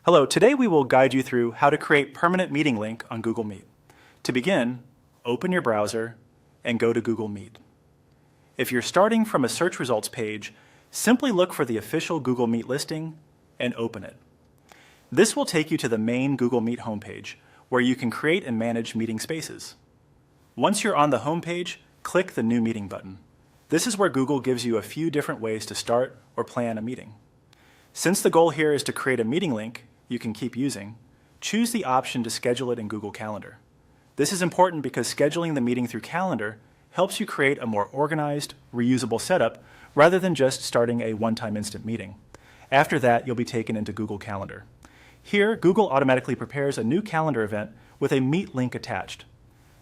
Hello, today we will guide you through how to create permanent meeting link on Google Meet. To begin, open your browser and go to Google Meet. If you're starting from a search results page, simply look for the official Google Meet listing and open it. This will take you to the main Google Meet homepage, where you can create and manage meeting spaces. Once you're on the homepage, click the New Meeting button. This is where Google gives you a few different ways to start or plan a meeting. Since the goal here is to create a meeting link you can keep using, choose the option to schedule it in Google Calendar. This is important because scheduling the meeting through Calendar helps you create a more organized, reusable setup rather than just starting a one-time instant meeting. After that, you'll be taken into Google Calendar. Here, Google automatically prepares a new calendar event with a Meet link attached.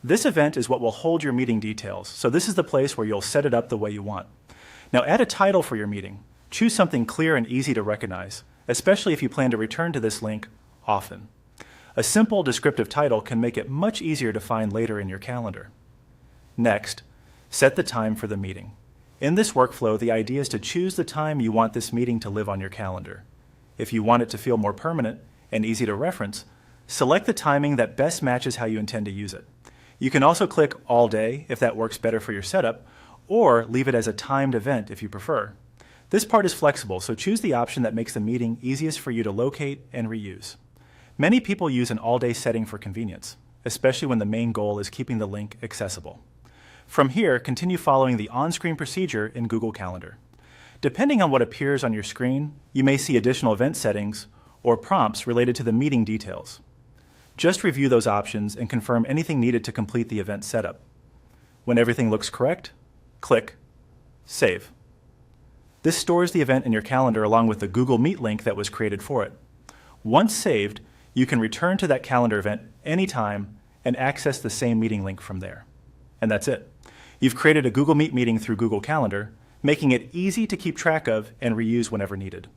This event is what will hold your meeting details, so this is the place where you'll set it up the way you want. Now add a title for your meeting. Choose something clear and easy to recognize, especially if you plan to return to this link often. A simple descriptive title can make it much easier to find later in your calendar. Next, set the time for the meeting. In this workflow, the idea is to choose the time you want this meeting to live on your calendar. If you want it to feel more permanent and easy to reference, select the timing that best matches how you intend to use it. You can also click All Day if that works better for your setup, or leave it as a timed event if you prefer. This part is flexible, so choose the option that makes the meeting easiest for you to locate and reuse. Many people use an all-day setting for convenience, especially when the main goal is keeping the link accessible. From here, continue following the on-screen procedure in Google Calendar. Depending on what appears on your screen, you may see additional event settings or prompts related to the meeting details. Just review those options and confirm anything needed to complete the event setup. When everything looks correct, click Save. This stores the event in your calendar along with the Google Meet link that was created for it. Once saved, you can return to that calendar event anytime and access the same meeting link from there. And that's it. You've created a Google Meet meeting through Google Calendar, making it easy to keep track of and reuse whenever needed.